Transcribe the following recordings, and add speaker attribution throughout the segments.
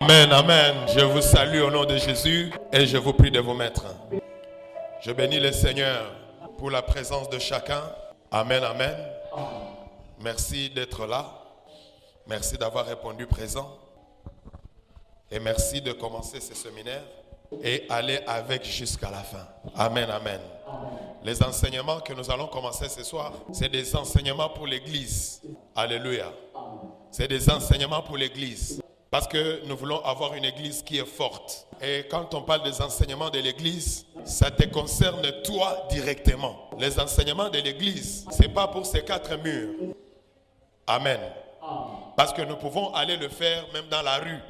Speaker 1: Amen, amen. Je vous salue au nom de Jésus et je vous prie de vous mettre. Je bénis le Seigneur pour la présence de chacun. Amen, amen. Merci d'être là. Merci d'avoir répondu présent. Et merci de commencer ce séminaire et aller avec jusqu'à la fin. Amen, amen. Les enseignements que nous allons commencer ce soir, c'est des enseignements pour l'Église. Alléluia. C'est des enseignements pour l'Église. Parce que nous voulons avoir une Église qui est forte. Et quand on parle des enseignements de l'Église, ça te concerne toi directement. Les enseignements de l'Église, ce n'est pas pour ces quatre murs. Amen. Parce que nous pouvons aller le faire même dans la rue.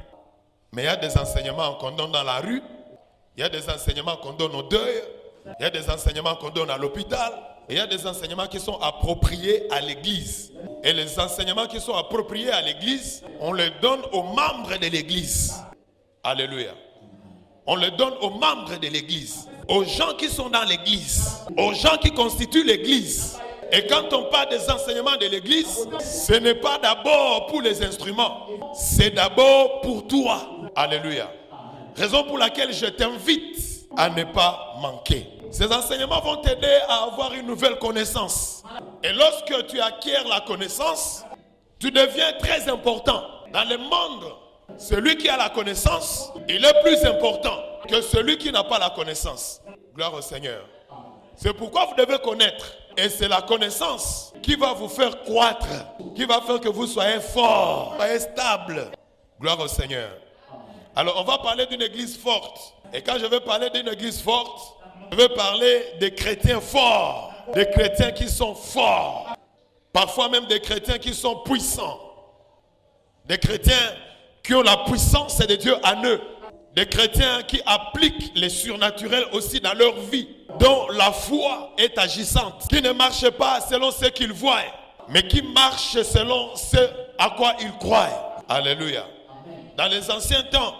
Speaker 1: Mais il y a des enseignements qu'on donne dans la rue. Il y a des enseignements qu'on donne au deuil. Il y a des enseignements qu'on donne à l'hôpital. Et il y a des enseignements qui sont appropriés à l'Église. Et les enseignements qui sont appropriés à l'Église, on les donne aux membres de l'Église. Alléluia. On les donne aux membres de l'Église. Aux gens qui sont dans l'Église. Aux gens qui constituent l'Église. Et quand on parle des enseignements de l'Église, ce n'est pas d'abord pour les instruments. C'est d'abord pour toi. Alléluia. Raison pour laquelle je t'invite à ne pas manquer. Ces enseignements vont t'aider à avoir une nouvelle connaissance. Et lorsque tu acquiers la connaissance, tu deviens très important. Dans le monde, celui qui a la connaissance, il est plus important que celui qui n'a pas la connaissance. Gloire au Seigneur. C'est pourquoi vous devez connaître. Et c'est la connaissance qui va vous faire croître, qui va faire que vous soyez fort, soyez stable. Gloire au Seigneur. Alors, on va parler d'une église forte. Et quand je vais parler d'une église forte, je vais parler des chrétiens forts, des chrétiens qui sont forts, parfois même des chrétiens qui sont puissants, des chrétiens qui ont la puissance de Dieu en eux, des chrétiens qui appliquent les surnaturels aussi dans leur vie, dont la foi est agissante, qui ne marche pas selon ce qu'ils voient, mais qui marche selon ce à quoi ils croient. Alléluia. Dans les anciens temps,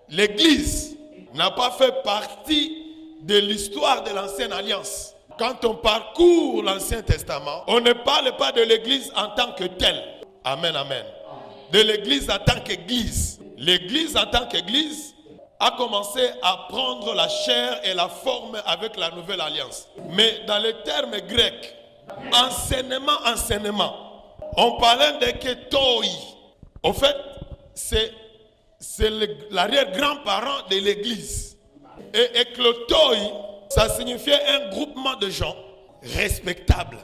Speaker 1: l'Église n'a pas fait partie de l'histoire de l'Ancienne Alliance. Quand on parcourt l'Ancien Testament, on ne parle pas de l'Église en tant que telle. Amen, amen. De l'Église en tant qu'Église. L'Église en tant qu'Église a commencé à prendre la chair et la forme avec la Nouvelle Alliance. Mais dans les termes grecs, enseignement, on parlait de ketoi. Au fait, c'est l'arrière-grand-parent de l'Église. Et eklotoi, ça signifiait un groupement de gens respectables.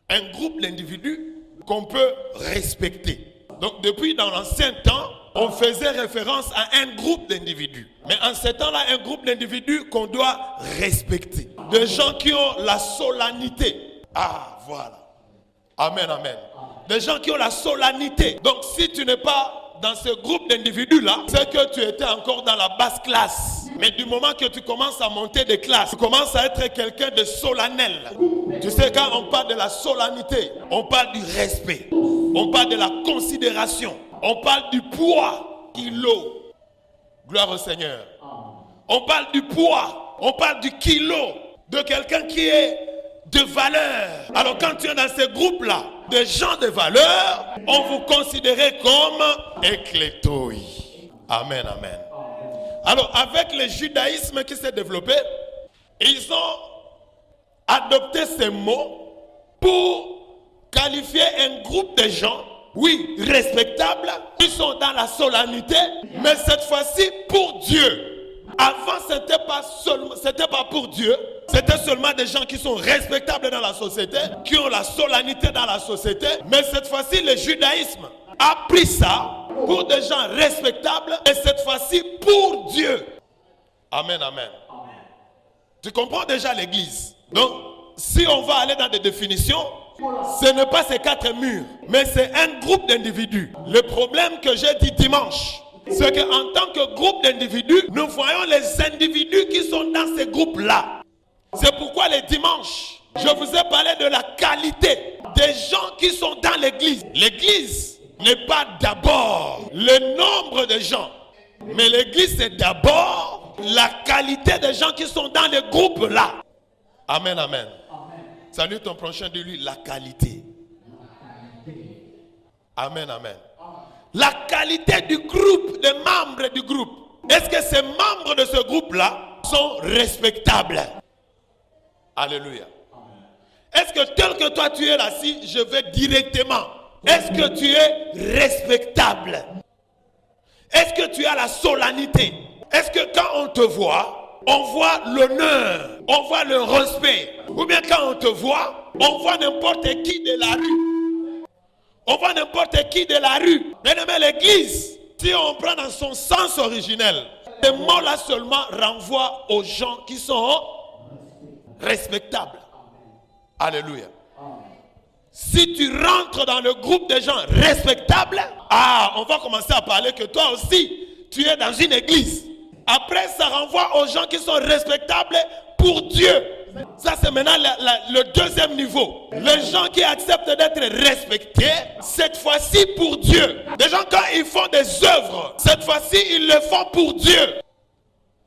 Speaker 1: Un groupe d'individus qu'on peut respecter. Donc depuis dans l'ancien temps, on faisait référence à un groupe d'individus. Mais en ce temps-là, un groupe d'individus qu'on doit respecter. Des gens qui ont la solennité. Ah, voilà. Amen, amen. Des gens qui ont la solennité. Donc si tu n'es pas dans ce groupe d'individus-là, c'est que tu étais encore dans la basse classe. Mais du moment que tu commences à monter des classes, tu commences à être quelqu'un de solennel. Tu sais, quand on parle de la solennité, on parle du respect. On parle de la considération. On parle du poids, kilo. Gloire au Seigneur. On parle du poids. On parle du kilo. De quelqu'un qui est de valeur. Alors quand tu es dans ce groupe-là, des gens de valeur, on vous considère comme ekletoi. Amen, amen. Alors avec le judaïsme qui s'est développé, ils ont adopté ces mots pour qualifier un groupe de gens, oui, respectables, qui sont dans la solennité, mais cette fois-ci pour Dieu. Avant, c'était pas pour Dieu, c'était seulement des gens qui sont respectables dans la société, qui ont la solennité dans la société, mais cette fois-ci, le judaïsme a pris ça pour des gens respectables et cette fois-ci pour Dieu. Amen, amen. Tu comprends déjà l'Église? Donc, si on va aller dans des définitions, ce n'est pas ces quatre murs, mais c'est un groupe d'individus. Le problème que j'ai dit dimanche, c'est qu'en tant que groupe d'individus, nous voyons les individus qui sont dans ces groupes-là. C'est pourquoi les dimanches, je vous ai parlé de la qualité des gens qui sont dans l'église. L'église n'est pas d'abord le nombre de gens, mais l'église c'est d'abord la qualité des gens qui sont dans les groupes-là. Amen, amen. Salut ton prochain, dis-lui la qualité. Amen, amen. la qualité du groupe, des membres du groupe. Est-ce que ces membres de ce groupe-là sont respectables? Alléluia. Est-ce que tel que toi tu es là, si je vais directement, est-ce que tu es respectable? Est-ce que tu as la solennité? Est-ce que quand on te voit, on voit l'honneur, on voit le respect? Ou bien quand on te voit, on voit n'importe qui de la rue. On voit n'importe qui de la rue. Bien aimé, l'église, si on prend dans son sens originel, ce mot-là seulement renvoie aux gens qui sont respectables. Alléluia. Si tu rentres dans le groupe des gens respectables, on va commencer à parler que toi aussi, tu es dans une église. Après, ça renvoie aux gens qui sont respectables pour Dieu. Ça, c'est maintenant le deuxième niveau. Les gens qui acceptent d'être respectés, cette fois-ci pour Dieu. Des gens, quand ils font des œuvres, cette fois-ci, ils le font pour Dieu.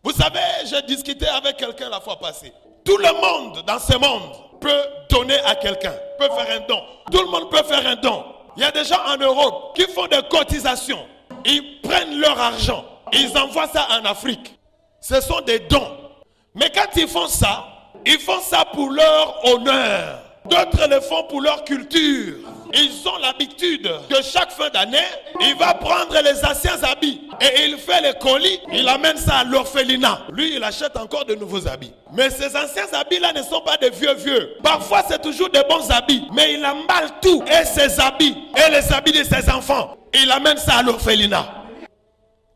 Speaker 1: Vous savez, j'ai discuté avec quelqu'un la fois passée. Tout le monde dans ce monde peut donner à quelqu'un, peut faire un don. Tout le monde peut faire un don. Il y a des gens en Europe qui font des cotisations. Ils prennent leur argent, ils envoient ça en Afrique. Ce sont des dons. Mais quand ils font ça pour leur honneur. D'autres le font pour leur culture. Ils ont l'habitude que chaque fin d'année, il va prendre les anciens habits et il fait les colis, il amène ça à l'orphelinat. Lui, il achète encore de nouveaux habits. Mais ces anciens habits-là ne sont pas des vieux. Parfois, c'est toujours des bons habits. Mais il emballe tout, et ses habits, et les habits de ses enfants. Il amène ça à l'orphelinat.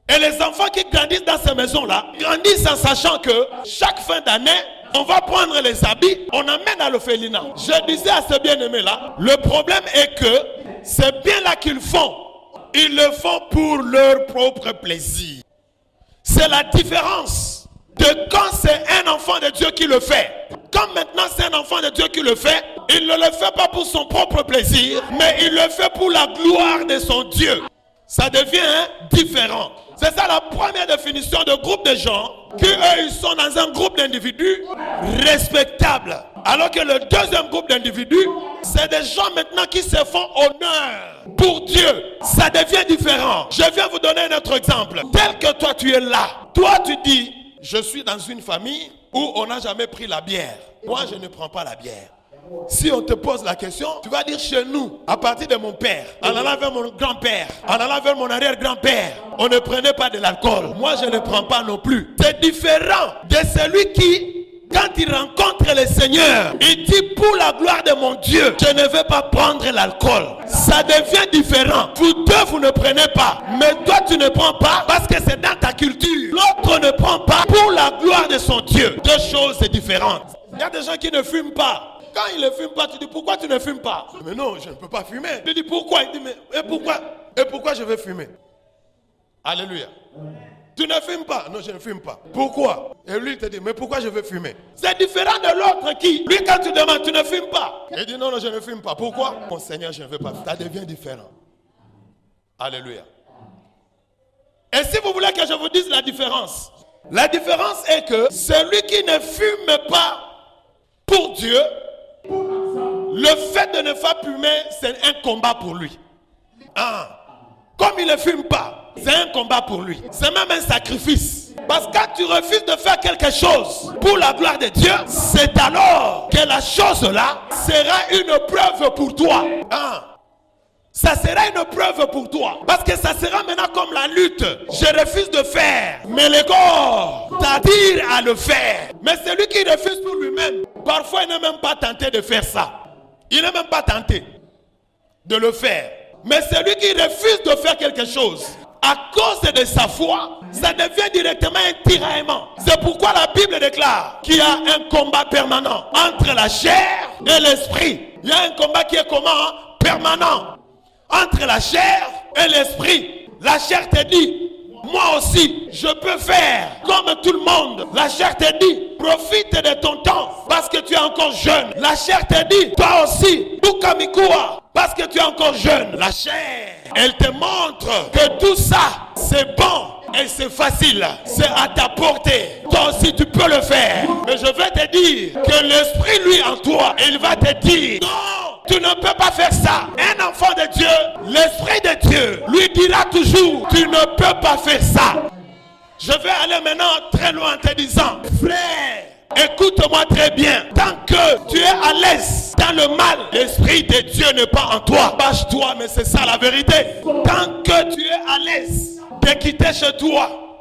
Speaker 1: Et les enfants qui grandissent dans ces maisons-là, grandissent en sachant que chaque fin d'année, on va prendre les habits, on amène à l'orphelinat. Je disais à ce bien-aimé-là, le problème est que c'est bien là qu'ils font. Ils le font pour leur propre plaisir. C'est la différence de quand c'est un enfant de Dieu qui le fait. Quand maintenant c'est un enfant de Dieu qui le fait, il ne le fait pas pour son propre plaisir, mais il le fait pour la gloire de son Dieu. Ça devient différent. C'est ça la première définition de groupe de gens, qu'eux ils sont dans un groupe d'individus respectables. Alors que le deuxième groupe d'individus, c'est des gens maintenant qui se font honneur pour Dieu. Ça devient différent. Je viens vous donner un autre exemple. Tel que toi tu es là, toi tu dis, je suis dans une famille où on n'a jamais pris la bière. Moi je ne prends pas la bière. Si on te pose la question, tu vas dire chez nous, à partir de mon père, en allant vers mon grand-père, en allant vers mon arrière-grand-père, on ne prenait pas de l'alcool. Moi, je ne prends pas non plus. C'est différent de celui qui, quand il rencontre le Seigneur, il dit pour la gloire de mon Dieu, je ne vais pas prendre l'alcool. Ça devient différent. Vous deux, vous ne prenez pas. Mais toi, tu ne prends pas parce que c'est dans ta culture. L'autre ne prend pas pour la gloire de son Dieu. Deux choses différentes. Il y a des gens qui ne fument pas. Quand il ne fume pas, tu dis pourquoi tu ne fumes pas? Mais non, je ne peux pas fumer. Tu dis pourquoi? Il dit mais pourquoi je vais fumer? Alléluia. Tu ne fumes pas? Non, je ne fume pas. Pourquoi? Et lui il te dit mais pourquoi je vais fumer? C'est différent de l'autre qui, lui quand tu demandes, tu ne fumes pas. Il dit non, je ne fume pas. Pourquoi? Mon Seigneur, je ne veux pas. Ça devient différent. Alléluia. Et si vous voulez que je vous dise la différence est que celui qui ne fume pas pour Dieu, le fait de ne pas fumer, c'est un combat pour lui. Comme il ne fume pas, c'est un combat pour lui. C'est même un sacrifice. Parce que quand tu refuses de faire quelque chose pour la gloire de Dieu, c'est alors que la chose-là sera une preuve pour toi. Ça sera une preuve pour toi. Parce que ça sera maintenant comme la lutte. Je refuse de faire, mais le corps t'attire à le faire. Mais celui qui refuse pour lui-même, parfois il n'est même pas tenté de faire ça. Il n'est même pas tenté de le faire. Mais celui qui refuse de faire quelque chose, à cause de sa foi, ça devient directement un tiraillement. C'est pourquoi la Bible déclare qu'il y a un combat permanent entre la chair et l'esprit. Il y a un combat qui est comment? Permanent. Entre la chair et l'esprit. La chair te dit, moi aussi, je peux faire comme tout le monde. La chair te dit, profite de ton temps parce que tu es encore jeune. La chair te dit, toi aussi, Bukamikua, parce que tu es encore jeune. La chair, elle te montre que tout ça, c'est bon et c'est facile. C'est à ta portée. Toi aussi, tu peux le faire. Mais je vais te dire que l'esprit, lui, en toi, il va te dire, non. Tu ne peux pas faire ça. Un enfant de Dieu, l'Esprit de Dieu lui dira toujours, tu ne peux pas faire ça. Je vais aller maintenant très loin en te disant, frère, écoute-moi très bien. Tant que tu es à l'aise dans le mal, l'Esprit de Dieu n'est pas en toi. Bâche-toi, mais c'est ça la vérité. Tant que tu es à l'aise de quitter chez toi,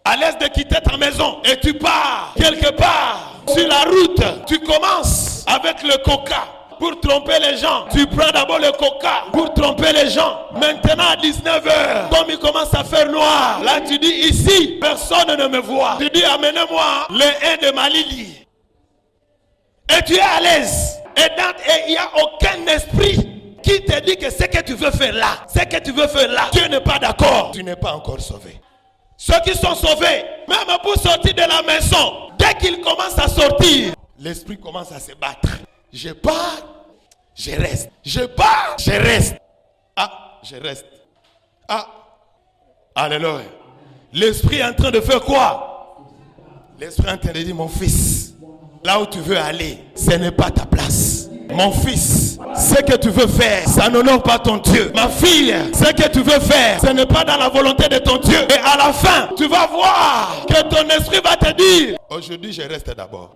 Speaker 1: à l'aise de quitter ta maison, et tu pars quelque part sur la route, tu commences avec le coca pour tromper les gens. Tu prends d'abord le coca pour tromper les gens. Maintenant à 19h, comme il commence à faire noir, là tu dis ici, personne ne me voit. Tu dis amenez-moi le 1 de Malili. Et tu es à l'aise. Et il n'y a aucun esprit qui te dit que ce que tu veux faire là, ce que tu veux faire là, Dieu n'est pas d'accord. Tu n'es pas encore sauvé. Ceux qui sont sauvés, même pour sortir de la maison, dès qu'ils commencent à sortir, l'esprit commence à se battre. Je pars, je reste. Je pars, je reste. Ah, je reste. Ah, alléluia. L'esprit est en train de faire quoi? L'esprit est en train de dire, mon fils, là où tu veux aller, ce n'est pas ta place. Mon fils, ce que tu veux faire, ça n'honore pas ton Dieu. Ma fille, ce que tu veux faire, ce n'est pas dans la volonté de ton Dieu. Et à la fin, tu vas voir que ton esprit va te dire, aujourd'hui je reste d'abord.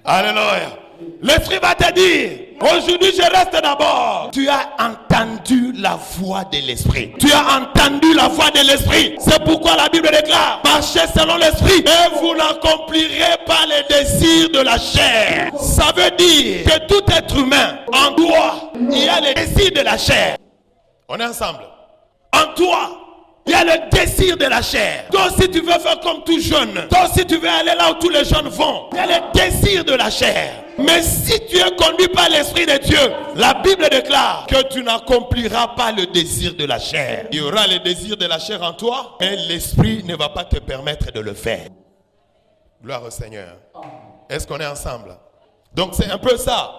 Speaker 1: Alléluia. L'esprit va te dire, aujourd'hui je reste d'abord. Tu as entendu la voix de l'esprit. Tu as entendu la voix de l'esprit. C'est pourquoi la Bible déclare, marchez selon l'esprit et vous n'accomplirez pas les désirs de la chair. Ça veut dire que tout être humain, en toi, il y a les désirs de la chair. On est ensemble. En toi, il y a le désir de la chair. Toi aussi tu veux faire comme tout jeune. Toi aussi tu veux aller là où tous les jeunes vont. Il y a le désir de la chair. Mais si tu es conduit par l'Esprit de Dieu, la Bible déclare que tu n'accompliras pas le désir de la chair. Il y aura le désir de la chair en toi, mais l'Esprit ne va pas te permettre de le faire. Gloire au Seigneur. Est-ce qu'on est ensemble? Donc c'est un peu ça.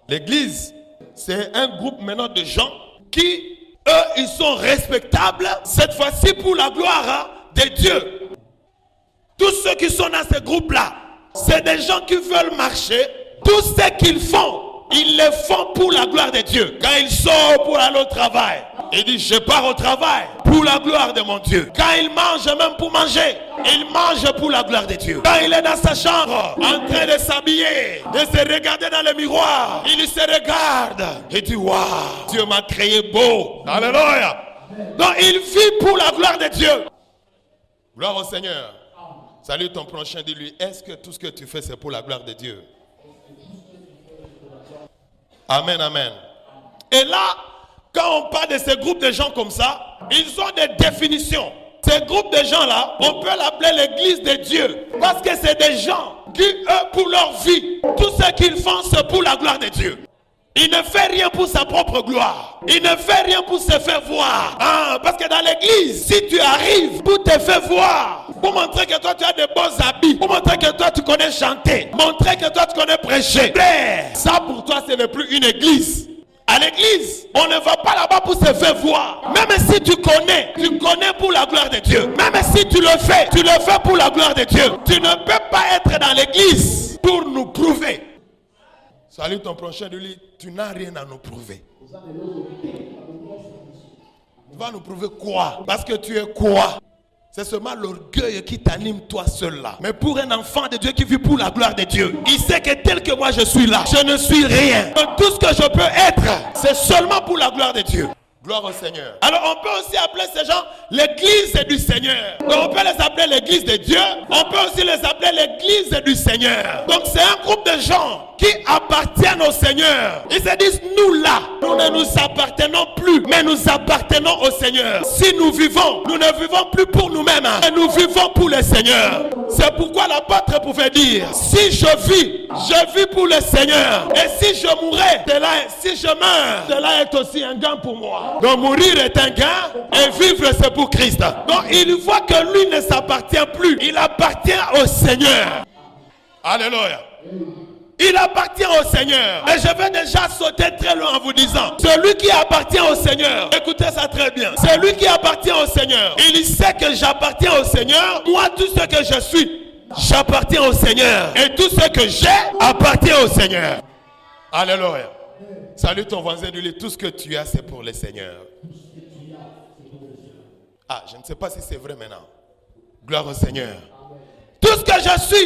Speaker 1: L'église, c'est un groupe maintenant de gens qui, eux, ils sont respectables, cette fois-ci pour la gloire de Dieu. Tous ceux qui sont dans ce groupe-là, c'est des gens qui veulent marcher. Tout ce qu'ils font, ils le font pour la gloire de Dieu. Quand ils sortent pour aller au travail, ils disent je pars au travail pour la gloire de mon Dieu. Quand ils mangent, même pour manger, ils mangent pour la gloire de Dieu. Quand il est dans sa chambre, en train de s'habiller, de se regarder dans le miroir, il se regarde et dit waouh, Dieu m'a créé beau. Alléluia. Donc il vit pour la gloire de Dieu. Gloire au Seigneur. Salut ton prochain, dis-lui, est-ce que tout ce que tu fais c'est pour la gloire de Dieu? Amen, amen. Et là, quand on parle de ces groupes de gens comme ça, ils ont des définitions. Ces groupes de gens-là, on peut l'appeler l'église de Dieu. Parce que c'est des gens qui, eux, pour leur vie, tout ce qu'ils font, c'est pour la gloire de Dieu. Il ne fait rien pour sa propre gloire. Il ne fait rien pour se faire voir. Parce que dans l'église, si tu arrives pour te faire voir, pour montrer que toi tu as de beaux habits, pour montrer que toi tu connais chanter, montrer que toi tu connais prêcher, ça pour toi ce n'est plus une église. À l'église, on ne va pas là-bas pour se faire voir. Même si tu connais pour la gloire de Dieu. Même si tu le fais pour la gloire de Dieu. Tu ne peux pas être dans l'église pour nous prouver. Salut ton prochain de lui, tu n'as rien à nous prouver. Tu vas nous prouver quoi? Parce que tu es quoi? C'est seulement l'orgueil qui t'anime toi seul là. Mais pour un enfant de Dieu qui vit pour la gloire de Dieu, il sait que tel que moi je suis là, je ne suis rien. Donc tout ce que je peux être, c'est seulement pour la gloire de Dieu. Gloire au Seigneur. Alors on peut aussi appeler ces gens l'église du Seigneur. Donc on peut les appeler l'église de Dieu. On peut aussi les appeler l'église du Seigneur. Donc c'est un groupe de gens qui appartiennent au Seigneur. Ils se disent nous là, nous ne nous appartenons plus, mais nous appartenons au Seigneur. Si nous vivons, nous ne vivons plus pour nous-mêmes, mais nous vivons pour le Seigneur. C'est pourquoi l'apôtre pouvait dire, si je vis pour le Seigneur. Et si je mourais, si je meurs, cela est aussi un gain pour moi. Donc mourir est un gain et vivre c'est pour Christ. Donc il voit que lui ne s'appartient plus. Il appartient au Seigneur. Alléluia. Il appartient au Seigneur. Et je vais déjà sauter très loin en vous disant, celui qui appartient au Seigneur, écoutez ça très bien, celui qui appartient au Seigneur, il sait que j'appartiens au Seigneur. Moi tout ce que je suis, j'appartiens au Seigneur. Et tout ce que j'ai appartient au Seigneur. Alléluia. Salue ton voisin, dis-lui, tout ce que tu as, c'est pour le Seigneur. Ah, je ne sais pas si c'est vrai maintenant. Gloire au Seigneur. Tout ce que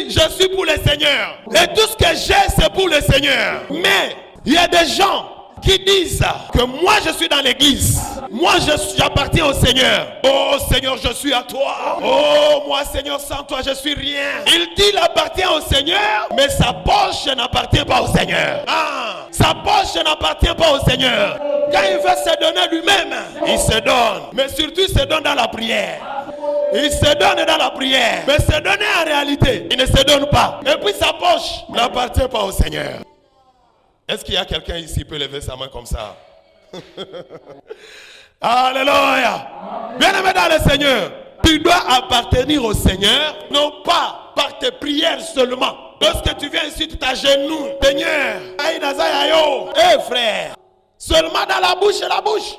Speaker 1: je suis pour le Seigneur. Et tout ce que j'ai, c'est pour le Seigneur. Mais il y a des gens qui disent que moi je suis dans l'église. Moi j'appartiens au Seigneur. Oh Seigneur, je suis à toi. Oh moi Seigneur, sans toi je suis rien. Il dit qu'il appartient au Seigneur, mais sa poche n'appartient pas au Seigneur. Ah, sa poche n'appartient pas au Seigneur. Quand il veut se donner lui-même, il se donne. Mais surtout il se donne dans la prière. Il se donne dans la prière. Mais se donner en réalité, il ne se donne pas. Et puis sa poche n'appartient pas au Seigneur. Est-ce qu'il y a quelqu'un ici qui peut lever sa main comme ça? Alléluia. Bien-aimé dans le Seigneur, tu dois appartenir au Seigneur, non pas par tes prières seulement. Lorsque tu viens ici, tu t'agenouilles. Seigneur, frère, seulement dans la bouche.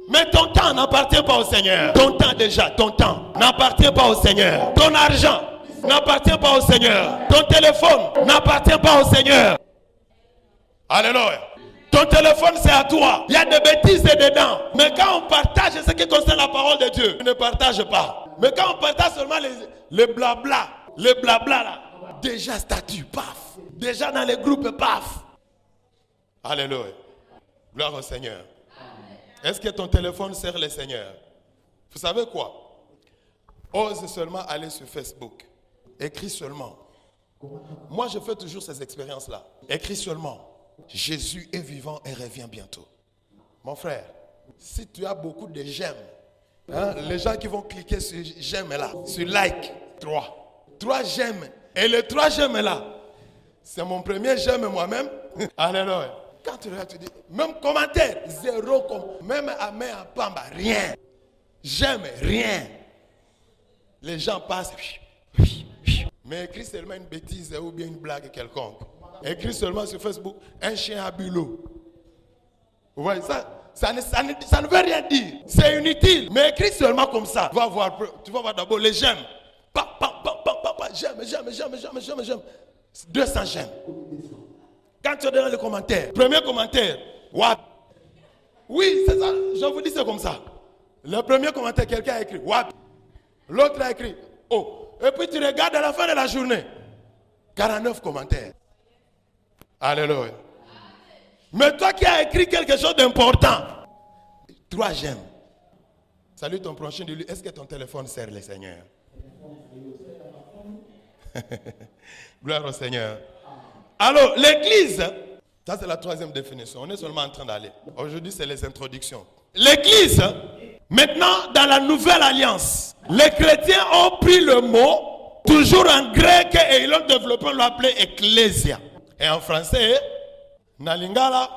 Speaker 1: Mais ton temps n'appartient pas au Seigneur. Ton temps déjà, ton temps n'appartient pas au Seigneur. Ton argent n'appartient pas au Seigneur. Ton téléphone n'appartient pas au Seigneur. Alléluia. Ton téléphone c'est à toi. Il y a des bêtises dedans. Mais quand on partage ce qui concerne la parole de Dieu, on ne partage pas. Mais quand on partage seulement les blabla, là, déjà statut, paf. Déjà dans les groupes, paf. Alléluia. Gloire au Seigneur. Est-ce que ton téléphone sert le Seigneur? Vous savez quoi? Ose seulement aller sur Facebook. Écris seulement. Moi, je fais toujours ces expériences-là. Écris seulement. Jésus est vivant et revient bientôt. Mon frère, si tu as beaucoup de j'aime, les gens qui vont cliquer sur j'aime là, sur like, 3 j'aime. Et les 3 j'aime là, c'est mon premier j'aime moi-même. Alléluia. Quand tu regardes, tu dis, même commentaire, 0, même à main à pamba, rien. J'aime, rien. Les gens passent. Mais écrit seulement une bêtise ou bien une blague quelconque. Écrit seulement sur Facebook, un chien à bulot. Vous voyez ça ne veut rien dire. C'est inutile. Mais écrit seulement comme ça. Tu vas voir d'abord les j'aime. J'aime. 200 j'aime. Quand tu es dans les commentaires, premier commentaire, what? Oui, c'est ça. Je vous dis c'est comme ça. Le premier commentaire, quelqu'un a écrit what? L'autre a écrit oh. Et puis tu regardes à la fin de la journée, 49 commentaires. Alléluia. Mais toi qui as écrit quelque chose d'important, 3 j'aime. Salut ton prochain, dis-lui, est-ce que ton téléphone sert le Seigneur? Gloire au Seigneur. Alors, l'église, ça c'est la 3e définition. On est seulement en train d'aller. Aujourd'hui, c'est les introductions. L'église, maintenant, dans la nouvelle alliance, les chrétiens ont pris le mot, toujours en grec, et ils l'ont développé, on l'a appelé ecclésia. Et en français, Nalingala.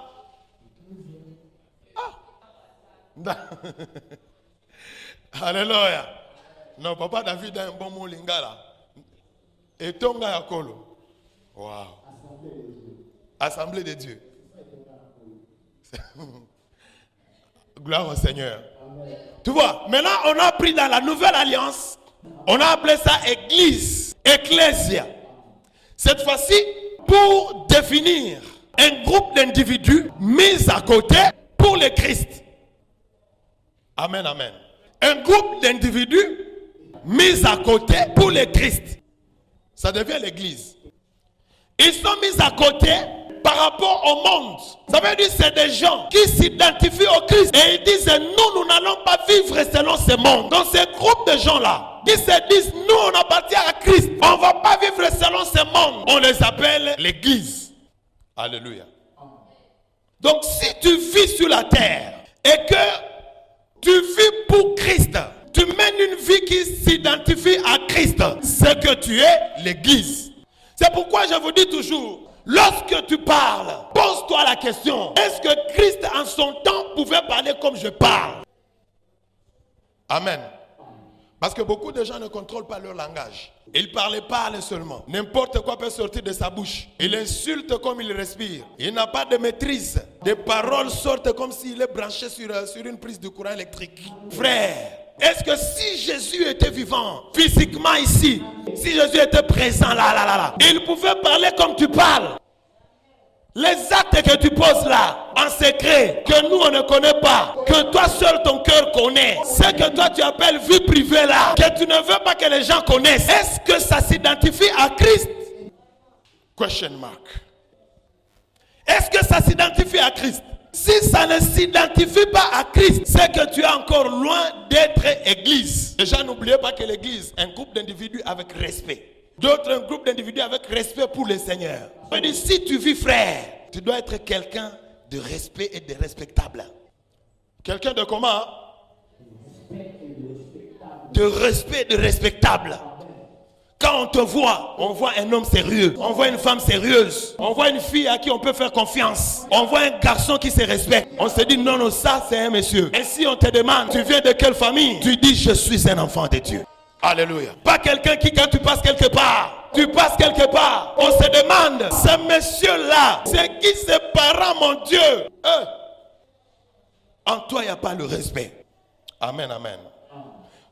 Speaker 1: Alléluia. Non, papa David a un bon mot lingala. Et Tonga Yakolo. Wow. Assemblée de Dieu. Gloire au Seigneur. Amen. Tu vois, maintenant on a pris dans la nouvelle alliance, on a appelé ça église, ecclésia. Cette fois-ci, pour définir un groupe d'individus mis à côté pour le Christ. Amen, amen. Un groupe d'individus mis à côté pour le Christ. Ça devient l'église. Ils sont mis à côté par rapport au monde. Ça veut dire que c'est des gens qui s'identifient au Christ. Et ils disent, nous n'allons pas vivre selon ce monde. Donc ces groupes de gens-là, qui se disent, nous on appartient à Christ. On ne va pas vivre selon ce monde. On les appelle l'église. Alléluia. Donc si tu vis sur la terre et que tu vis pour Christ, tu mènes une vie qui s'identifie à Christ, c'est que tu es l'église. C'est pourquoi je vous dis toujours, lorsque tu parles, pose-toi la question, est-ce que Christ en son temps pouvait parler comme je parle? Amen. Parce que beaucoup de gens ne contrôlent pas leur langage. Ils parlent seulement. N'importe quoi peut sortir de sa bouche. Il insulte comme il respire. Il n'a pas de maîtrise. Des paroles sortent comme s'il est branché sur une prise de courant électrique. Frère, est-ce que si Jésus était vivant, physiquement ici, si Jésus était présent là, il pouvait parler comme tu parles? Les actes que tu poses là, en secret, que nous on ne connaît pas, que toi seul ton cœur connaît, ce que toi tu appelles vie privée là, que tu ne veux pas que les gens connaissent, est-ce que ça s'identifie à Christ? Question mark. Est-ce que ça s'identifie à Christ? Si ça ne s'identifie pas à Christ, c'est que tu es encore loin d'être église. Déjà, n'oubliez pas que l'église est un groupe d'individus avec respect. D'autres, un groupe d'individus avec respect pour le Seigneur. On dit, si tu vis frère, tu dois être quelqu'un de respect et de respectable. Quelqu'un de comment? De respect et de respectable. Quand on te voit, on voit un homme sérieux, on voit une femme sérieuse, on voit une fille à qui on peut faire confiance, on voit un garçon qui se respecte. On se dit non, non, ça c'est un monsieur. Et si on te demande, tu viens de quelle famille? Tu dis, je suis un enfant de Dieu. Alléluia. Pas quelqu'un qui, quand tu passes quelque part, on se demande, ce monsieur-là, c'est qui ses parents, mon Dieu? En toi, il n'y a pas le respect. Amen, amen.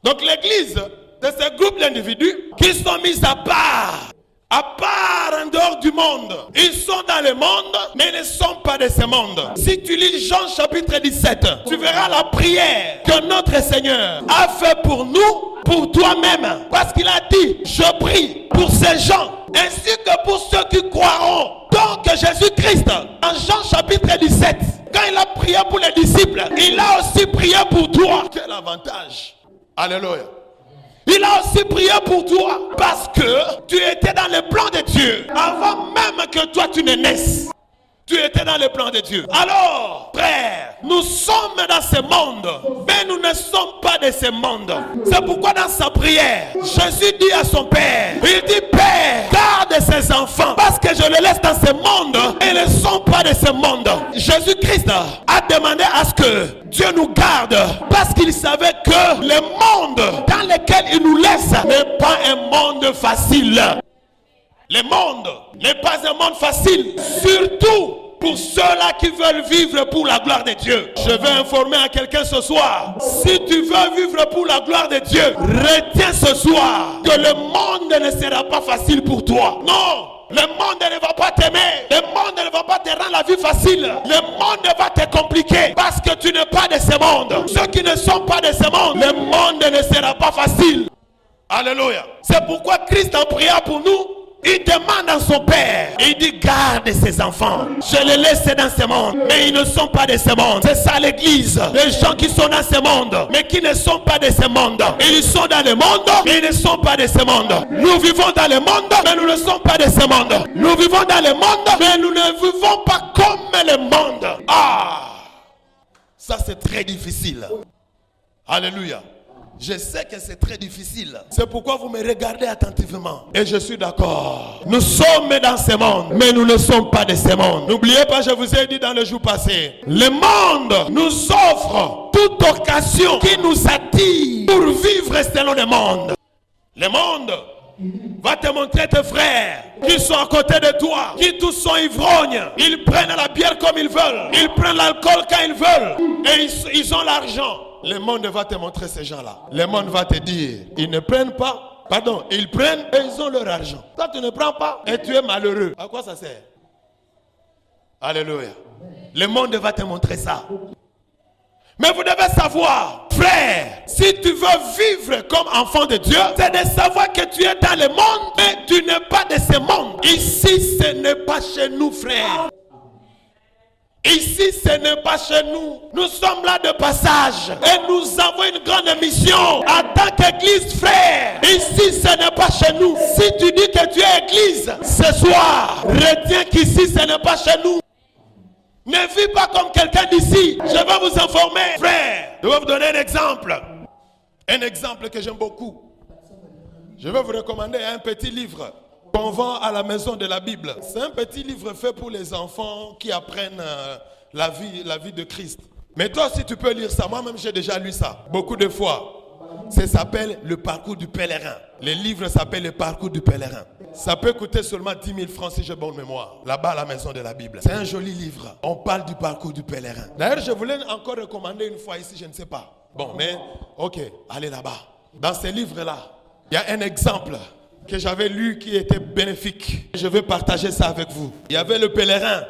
Speaker 1: Donc l'église, c'est ce groupe d'individus qui sont mis à part en dehors du monde. Ils sont dans le monde, mais ils ne sont pas de ce monde. Si tu lis Jean chapitre 17, tu verras la prière que notre Seigneur a fait pour nous, pour toi-même. Parce qu'il a dit, je prie pour ces gens, ainsi que pour ceux qui croiront. Donc Jésus-Christ, en Jean chapitre 17, quand il a prié pour les disciples, il a aussi prié pour toi. Quel avantage! Alléluia. Il a aussi prié pour toi parce que tu étais dans le plan de Dieu. Avant même que toi tu ne naisses, tu étais dans le plan de Dieu. Alors, frère, nous sommes dans ce monde, mais nous ne sommes pas de ce monde. C'est pourquoi dans sa prière, Jésus dit à son Père, il dit, Père, garde ses enfants, parce que je les laisse dans ce monde et ils ne sont pas de ce monde. Jésus-Christ a demandé à ce que Dieu nous garde, parce qu'il savait que le monde dans lequel il nous laisse n'est pas un monde facile. Le monde n'est pas un monde facile, surtout pour ceux-là qui veulent vivre pour la gloire de Dieu. Je vais informer à quelqu'un ce soir, si tu veux vivre pour la gloire de Dieu, retiens ce soir que le monde ne sera pas facile pour toi. Non, le monde ne va pas t'aimer, le monde ne va pas te rendre la vie facile, le monde va te compliquer parce que tu n'es pas de ce monde. Ceux qui ne sont pas de ce monde, le monde ne sera pas facile. Alléluia. C'est pourquoi Christ a prié pour nous. Il demande à son Père, il dit, garde ses enfants. Je les laisse dans ce monde, mais ils ne sont pas de ce monde. C'est ça l'église. Les gens qui sont dans ce monde, mais qui ne sont pas de ce monde. Ils sont dans le monde, mais ils ne sont pas de ce monde. Nous vivons dans le monde, mais nous ne sommes pas de ce monde. Nous vivons dans le monde, mais nous ne vivons pas comme le monde. Ça c'est très difficile. Alléluia. Je sais que c'est très difficile. C'est pourquoi vous me regardez attentivement. Et je suis d'accord. Nous sommes dans ce monde, mais nous ne sommes pas de ce monde. N'oubliez pas, je vous ai dit dans le jour passé, le monde nous offre toute occasion qui nous attire pour vivre selon le monde. Le monde va te montrer tes frères qui sont à côté de toi, qui tous sont ivrognes. Ils prennent la bière comme ils veulent. Ils prennent l'alcool quand ils veulent. Et ils ont l'argent. Le monde va te montrer ces gens-là. Le monde va te dire, ils ne prennent pas. Pardon, ils prennent et ils ont leur argent. Toi, tu ne prends pas et tu es malheureux. À quoi ça sert? Alléluia. Le monde va te montrer ça. Mais vous devez savoir, frère, si tu veux vivre comme enfant de Dieu, c'est de savoir que tu es dans le monde, mais tu n'es pas de ce monde. Ici, ce n'est pas chez nous, frère. Ici, ce n'est pas chez nous. Nous sommes là de passage. Et nous avons une grande mission. En tant qu'église, frère, ici, ce n'est pas chez nous. Si tu dis que tu es église, ce soir, retiens qu'ici, ce n'est pas chez nous. Ne vis pas comme quelqu'un d'ici. Je vais vous informer, frère. Je vais vous donner un exemple. Un exemple que j'aime beaucoup. Je vais vous recommander un petit livre qu'on vend à la maison de la Bible. C'est un petit livre fait pour les enfants qui apprennent la vie de Christ. Mais toi aussi tu peux lire ça. Moi-même j'ai déjà lu ça beaucoup de fois. Ça s'appelle le parcours du pèlerin. Le livre s'appelle le parcours du pèlerin. Ça peut coûter seulement 10 000 francs si j'ai bonne mémoire. Là-bas à la maison de la Bible. C'est un joli livre. On parle du parcours du pèlerin. D'ailleurs je voulais encore recommander une fois ici, je ne sais pas. Bon mais ok, allez là-bas. Dans ce livre-là, il y a un exemple que j'avais lu qui était bénéfique. Je vais partager ça avec vous. Il y avait le pèlerin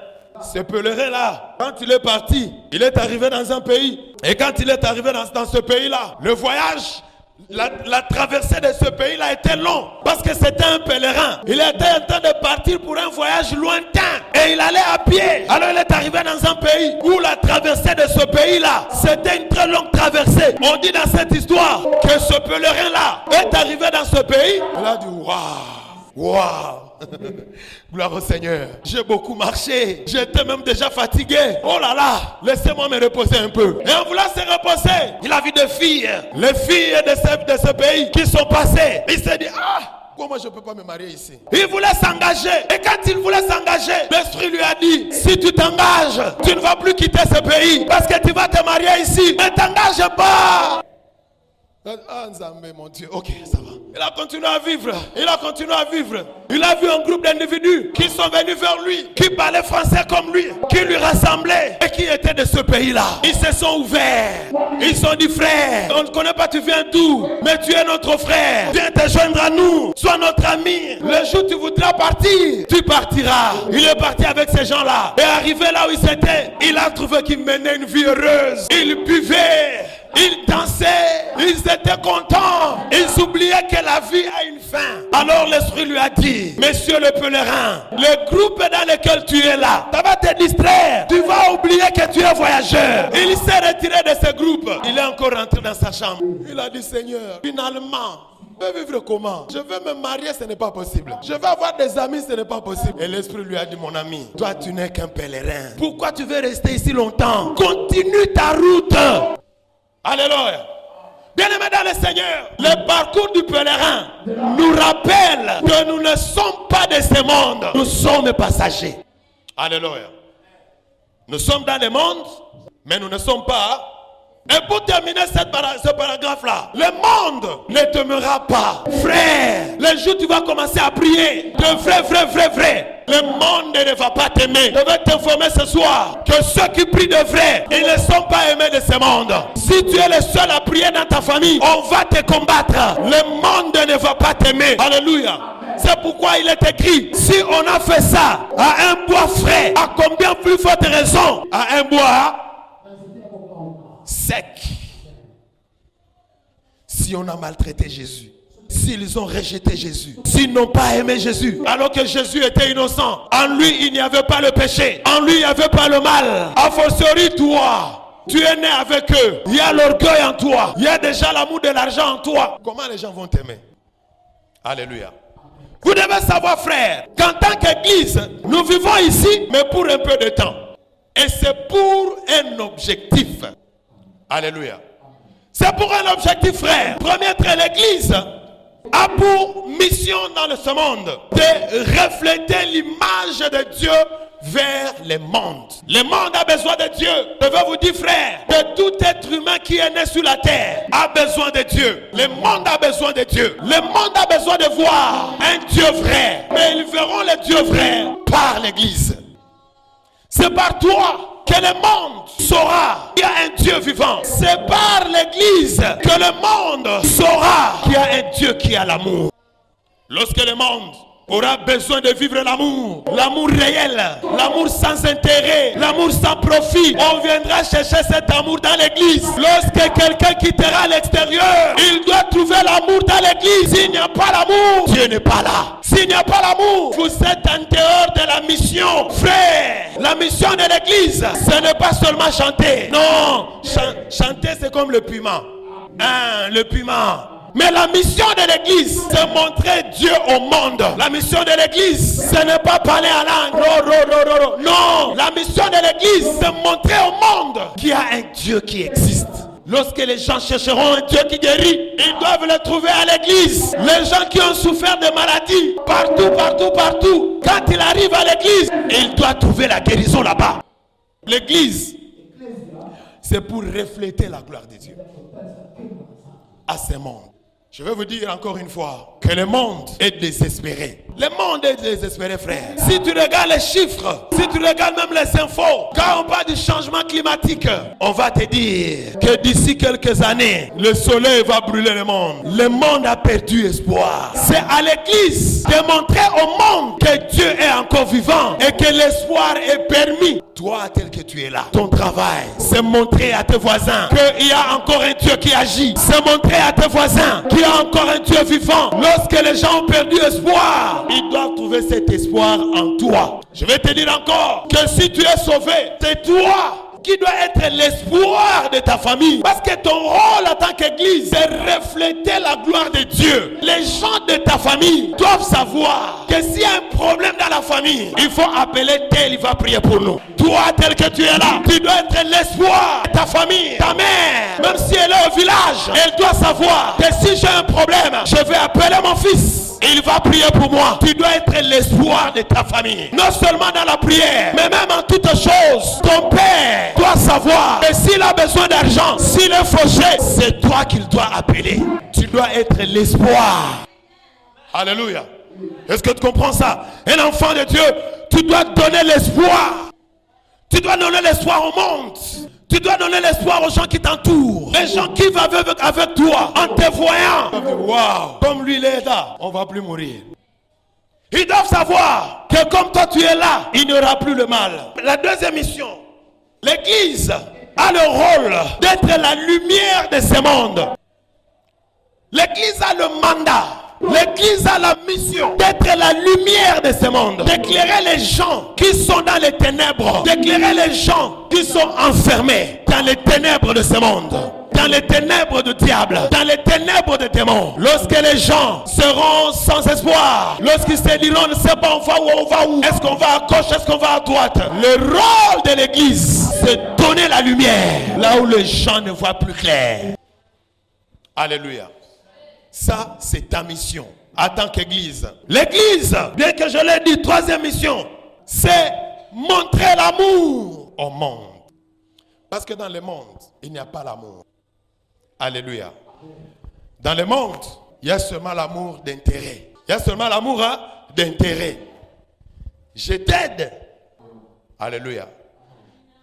Speaker 1: Ce pèlerin-là, quand il est parti, il est arrivé dans un pays. Et quand il est arrivé dans ce pays-là, le voyage, la traversée de ce pays-là était long. Parce que c'était un pèlerin. Il était en train de partir pour un voyage lointain. Et il allait à pied. Alors il est arrivé dans un pays où la traversée de ce pays-là, c'était une très longue traversée. On dit dans cette histoire que ce pèlerin-là est arrivé dans ce pays. Il a dit waouh, waouh. Gloire au Seigneur. J'ai beaucoup marché. J'étais même déjà fatigué. Oh là là, laissez-moi me reposer un peu. Et en voulant se reposer, il a vu des filles. Les filles de ce pays qui sont passées. Il s'est dit, comment je ne peux pas me marier ici? Il voulait s'engager. Et quand il voulait s'engager, l'esprit lui a dit, si tu t'engages, tu ne vas plus quitter ce pays. Parce que tu vas te marier ici. Ne t'engage pas. Nzambe, mon Dieu, ok, ça va. Il a continué à vivre. Il a continué à vivre. Il a vu un groupe d'individus qui sont venus vers lui, qui parlaient français comme lui, qui lui rassemblaient et qui étaient de ce pays-là. Ils se sont ouverts. Ils sont dit, frère, on ne connaît pas, tu viens d'où? Mais tu es notre frère. Viens te joindre à nous. Sois notre ami. Le jour où tu voudras partir, tu partiras. Il est parti avec ces gens-là. Et arrivé là où il s'était, il a trouvé qu'il menait une vie heureuse. Il buvait. Ils dansaient, ils étaient contents, ils oubliaient que la vie a une fin. Alors l'esprit lui a dit, monsieur le pèlerin, le groupe dans lequel tu es là, ça va te distraire, tu vas oublier que tu es voyageur. Il s'est retiré de ce groupe, il est encore rentré dans sa chambre. Il a dit, Seigneur, finalement, je vais vivre comment? Je vais me marier, ce n'est pas possible. Je vais avoir des amis, ce n'est pas possible. Et l'esprit lui a dit, mon ami, toi tu n'es qu'un pèlerin. Pourquoi tu veux rester ici longtemps? Continue ta route. Alléluia. Bien-aimés dans le Seigneur, le parcours du pèlerin nous rappelle que nous ne sommes pas de ce monde. Nous sommes passagers. Alléluia. Nous sommes dans le monde, mais nous ne sommes pas. Et pour terminer ce paragraphe-là, le monde ne demeurera pas. Frère, le jour où tu vas commencer à prier, de vrai, le monde ne va pas t'aimer. Je vais t'informer ce soir que ceux qui prient de vrai, ils ne sont pas aimés de ce monde. Si tu es le seul à prier dans ta famille, on va te combattre. Le monde ne va pas t'aimer. Alléluia. C'est pourquoi il est écrit, si on a fait ça à un bois frais, à combien plus forte raison à un bois sec? Si on a maltraité Jésus, s'ils ont rejeté Jésus, s'ils n'ont pas aimé Jésus, alors que Jésus était innocent, en lui il n'y avait pas le péché, en lui il n'y avait pas le mal. A fortiori toi, tu es né avec eux, il y a l'orgueil en toi, il y a déjà l'amour de l'argent en toi. Comment les gens vont t'aimer? Alléluia. Vous devez savoir, frère, qu'en tant qu'église, nous vivons ici, mais pour un peu de temps. Et c'est pour un objectif. Alléluia. C'est pour un objectif, frère. Premier trait, l'église a pour mission dans ce monde de refléter l'image de Dieu vers le monde. Le monde a besoin de Dieu. Je veux vous dire, frère, que tout être humain qui est né sur la terre a besoin de Dieu. Le monde a besoin de Dieu. Le monde a besoin de voir un Dieu vrai. Mais ils verront le Dieu vrai par l'église. C'est par toi que le monde saura qu'il y a un Dieu vivant. C'est par l'église que le monde saura qu'il y a un Dieu qui a l'amour. Lorsque le monde aura besoin de vivre l'amour, l'amour réel, l'amour sans intérêt, l'amour sans profit, on viendra chercher cet amour dans l'église. Lorsque quelqu'un quittera l'extérieur, il doit trouver l'amour dans l'église. S'il n'y a pas l'amour, Dieu n'est pas là. S'il n'y a pas l'amour, vous êtes en dehors de la mission. Frère, la mission de l'église, ce n'est pas seulement chanter. Non, chanter c'est comme le piment. Le piment. Mais la mission de l'église, c'est montrer Dieu au monde. La mission de l'église, ce n'est pas parler en langue. Non, la mission de l'église, c'est montrer au monde qu'il y a un Dieu qui existe. Lorsque les gens chercheront un Dieu qui guérit, ils doivent le trouver à l'église. Les gens qui ont souffert de maladies, partout, quand il arrive à l'église, il doit trouver la guérison là-bas. L'église, c'est pour refléter la gloire de Dieu à ce monde. Je vais vous dire encore une fois que le monde est désespéré. Le monde est désespéré, frère. Si tu regardes les chiffres, si tu regardes même les infos, quand on parle du changement climatique, on va te dire que d'ici quelques années, le soleil va brûler le monde. Le monde a perdu espoir. C'est à l'église de montrer au monde que Dieu est encore vivant et que l'espoir est permis. Toi, tel que tu es là, ton travail, c'est montrer à tes voisins qu'il y a encore un Dieu qui agit. C'est montrer à tes voisins qu'il y a encore un Dieu vivant. Lorsque les gens ont perdu espoir, ils doivent trouver cet espoir en toi. Je vais te dire encore que si tu es sauvé, c'est toi qui doit être l'espoir de ta famille. Parce que ton rôle en tant qu'église, c'est refléter la gloire de Dieu. Les gens de ta famille doivent savoir que s'il y a un problème dans la famille, il faut appeler tel, il va prier pour nous. Toi, tel que tu es là, tu dois être l'espoir de ta famille. Ta mère, même si elle est au village, elle doit savoir que si j'ai un problème, je vais appeler mon fils. Il va prier pour moi. Tu dois être l'espoir de ta famille. Non seulement dans la prière, mais même en toutes choses. Ton père doit savoir que s'il a besoin d'argent, s'il est fauché, c'est toi qu'il doit appeler. Tu dois être l'espoir. Alléluia. Est-ce que tu comprends ça? Un enfant de Dieu, tu dois donner l'espoir. Tu dois donner l'espoir au monde. Tu dois donner l'espoir aux gens qui t'entourent. Les gens qui vivent avec toi en te voyant. Waouh, comme lui il est là, on ne va plus mourir. Ils doivent savoir que comme toi tu es là, il n'y aura plus le mal. La deuxième mission, l'église a le rôle d'être la lumière de ce monde. L'église a le mandat. L'église a la mission d'être la lumière de ce monde, d'éclairer les gens qui sont dans les ténèbres, d'éclairer les gens qui sont enfermés dans les ténèbres de ce monde, dans les ténèbres du diable, dans les ténèbres des démons. Lorsque les gens seront sans espoir, lorsqu'ils se diront, on ne sait pas on va où, est-ce qu'on va à gauche, est-ce qu'on va à droite, le rôle de l'église, c'est donner la lumière là où les gens ne voient plus clair. Alléluia. Ça, c'est ta mission en tant qu'église. L'église, bien que je l'ai dit, troisième mission, c'est montrer l'amour au monde. Parce que dans le monde, il n'y a pas l'amour. Alléluia. Dans le monde, il y a seulement l'amour d'intérêt. Il y a seulement l'amour d'intérêt. Je t'aide. Alléluia.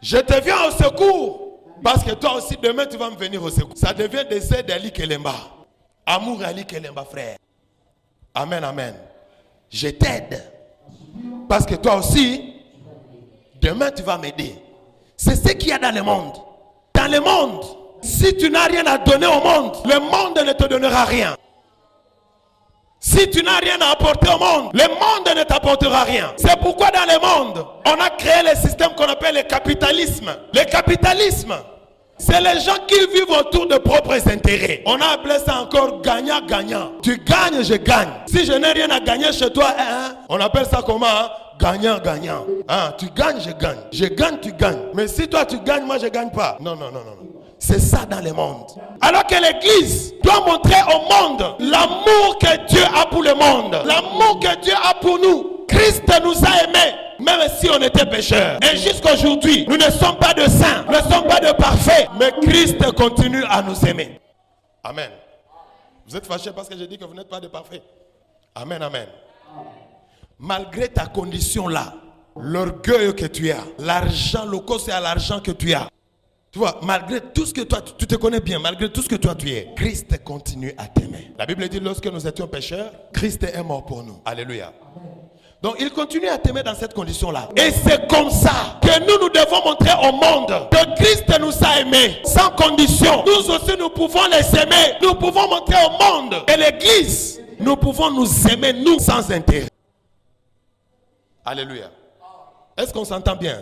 Speaker 1: Je te viens au secours. Parce que toi aussi, demain, tu vas me venir au secours. Ça devient des aides d'Ali Kelemba. Amour Ali Kelemba, frère. Amen, amen. Je t'aide. Parce que toi aussi, demain tu vas m'aider. C'est ce qu'il y a dans le monde. Dans le monde, si tu n'as rien à donner au monde, le monde ne te donnera rien. Si tu n'as rien à apporter au monde, le monde ne t'apportera rien. C'est pourquoi dans le monde, on a créé le système qu'on appelle le capitalisme. Le capitalisme, c'est les gens qui vivent autour de propres intérêts. On a appelé ça encore gagnant-gagnant. Tu gagnes, je gagne. Si je n'ai rien à gagner chez toi, on appelle ça comment? Gagnant-gagnant. Tu gagnes, je gagne. Je gagne, tu gagnes. Mais si toi tu gagnes, moi je ne gagne pas. Non. C'est ça dans le monde. Alors que l'église doit montrer au monde l'amour que Dieu a pour le monde. L'amour que Dieu a pour nous. Christ nous a aimés. Même si on était pécheurs. Et jusqu'aujourd'hui, nous ne sommes pas de saints. Nous ne sommes pas de parfaits. Mais Christ continue à nous aimer. Amen. Vous êtes fâchés parce que j'ai dit que vous n'êtes pas de parfaits. Amen, amen. Malgré ta condition là, l'orgueil que tu as, l'argent, le coût c'est à l'argent que tu as. Tu vois, malgré tout ce que toi, tu te connais bien, malgré tout ce que toi tu es, Christ continue à t'aimer. La Bible dit, lorsque nous étions pécheurs, Christ est mort pour nous. Alléluia. Donc il continue à t'aimer dans cette condition-là. Et c'est comme ça que nous devons montrer au monde que Christ nous a aimés sans condition. Nous aussi nous pouvons les aimer. Nous pouvons montrer au monde. Et l'église, nous pouvons nous aimer nous sans intérêt. Alléluia. Est-ce qu'on s'entend bien?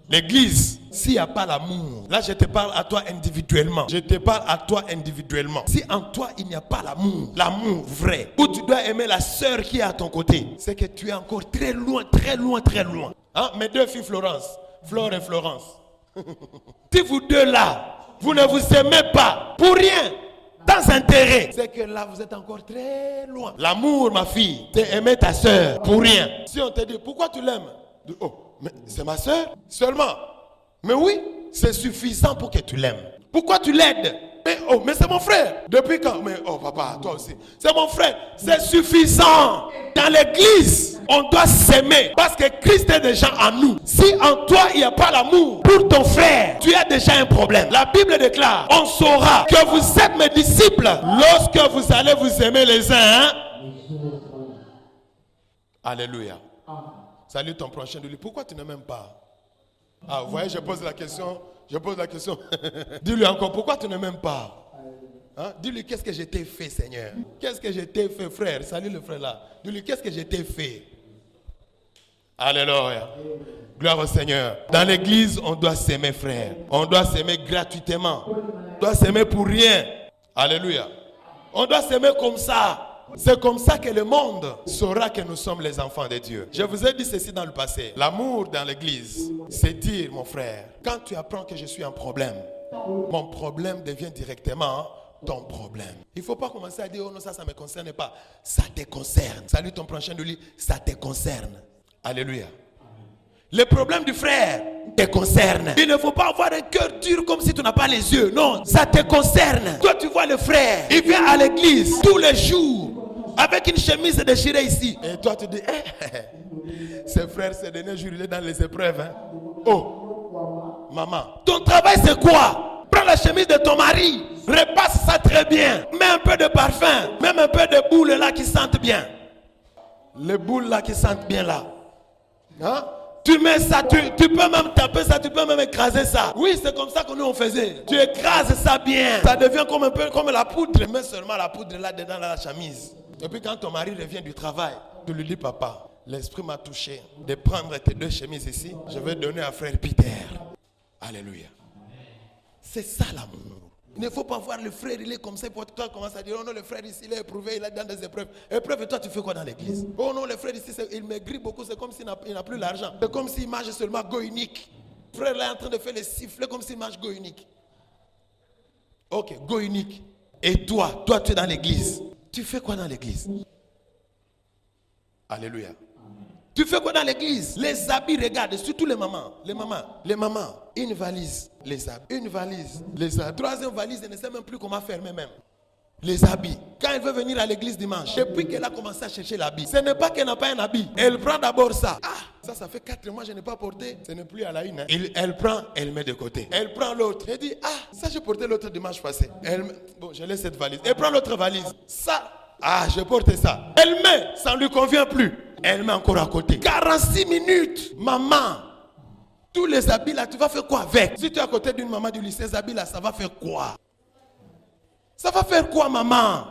Speaker 1: L'église, s'il n'y a pas l'amour, là je te parle à toi individuellement. Je te parle à toi individuellement. Si en toi il n'y a pas l'amour, l'amour vrai, où tu dois aimer la sœur qui est à ton côté, c'est que tu es encore très loin, très loin, très loin. Mes deux filles Florence, Flore et Florence. Si vous deux là, vous ne vous aimez pas pour rien, dans intérêt, c'est que là vous êtes encore très loin. L'amour, ma fille, c'est aimer ta sœur pour rien. Si on te dit pourquoi tu l'aimes, oh, mais c'est ma soeur seulement. Mais oui, c'est suffisant pour que tu l'aimes. Pourquoi tu l'aides? Mais Mais c'est mon frère. Depuis quand? Mais oh papa, toi aussi. C'est mon frère. C'est suffisant. Dans l'église, on doit s'aimer parce que Christ est déjà en nous. Si en toi il n'y a pas l'amour pour ton frère, tu as déjà un problème. La Bible déclare, on saura que vous êtes mes disciples lorsque vous allez vous aimer les uns. Alléluia. Salut ton prochain de lui. Pourquoi tu ne m'aimes pas? Ah, vous voyez, je pose la question. Dis-lui encore, pourquoi tu ne m'aimes pas? Hein? Dis-lui, qu'est-ce que je t'ai fait, Seigneur? Qu'est-ce que je t'ai fait, frère? Salut le frère là. Dis-lui, qu'est-ce que je t'ai fait? Alléluia. Gloire au Seigneur. Dans l'église, on doit s'aimer, frère. On doit s'aimer gratuitement. On doit s'aimer pour rien. Alléluia. On doit s'aimer comme ça. C'est comme ça que le monde saura que nous sommes les enfants de Dieu. Je vous ai dit ceci dans le passé. L'amour dans l'église, c'est dire, mon frère, quand tu apprends que je suis un problème, mon problème devient directement ton problème. Il ne faut pas commencer à dire, oh non, ça ne me concerne pas. Ça te concerne. Salut ton prochain de lui, ça te concerne. Alléluia. Les problèmes du frère te concernent. Il ne faut pas avoir un cœur dur comme si tu n'as pas les yeux. Non, ça te concerne. Toi, tu vois le frère, il vient à l'église tous les jours avec une chemise déchirée ici. Et toi, tu dis, ce frère, ces derniers jours, il est dans les épreuves. Hein? Oh, maman, ton travail, c'est quoi? Prends la chemise de ton mari, repasse ça très bien. Mets un peu de parfum, même un peu de boules là qui sentent bien. Les boules là qui sentent bien là. Hein? Tu mets ça, tu peux même taper ça, tu peux même écraser ça. Oui, c'est comme ça que nous on faisait. Tu écrases ça bien. Ça devient comme un peu comme la poudre. Mets seulement la poudre là dedans dans la chemise. Et puis quand ton mari revient du travail, tu lui dis, papa, l'esprit m'a touché de prendre tes deux chemises ici. Je vais donner à frère Peter. Alléluia. C'est ça l'amour. Il ne faut pas voir le frère, il est comme ça, pour toi commence à dire, oh non, le frère ici, il est éprouvé, il est dans des épreuves. Épreuve, et toi, tu fais quoi dans l'église? Oh non, le frère ici, il maigrit beaucoup, c'est comme s'il n'a plus l'argent. C'est comme s'il mange seulement go unique. Le frère là est en train de faire les sifflets comme s'il mange go unique. Ok, go unique. Et toi, tu es dans l'église. Tu fais quoi dans l'église? Alléluia. Tu fais quoi dans l'église? Les habits, regarde, surtout les mamans. Les mamans, une valise, les habits. Une valise, les habits. Troisième valise, elle ne sait même plus comment fermer même. Les habits. Quand elle veut venir à l'église dimanche, depuis qu'elle a commencé à chercher l'habit, ce n'est pas qu'elle n'a pas un habit. Elle prend d'abord ça. Ah, ça fait 4 mois, je n'ai pas porté. Ce n'est plus à la une. Hein. Elle prend, elle met de côté. Elle prend l'autre. Elle dit, ça j'ai porté l'autre dimanche passé. Bon, je laisse cette valise. Elle prend l'autre valise. Ça, je porte ça. Elle met, ça ne lui convient plus. Elle met encore à côté. 46 minutes. Maman, tous les habits là, tu vas faire quoi avec? Si tu es à côté d'une maman du lycée, ces habits là, ça va faire quoi? Ça va faire quoi, maman?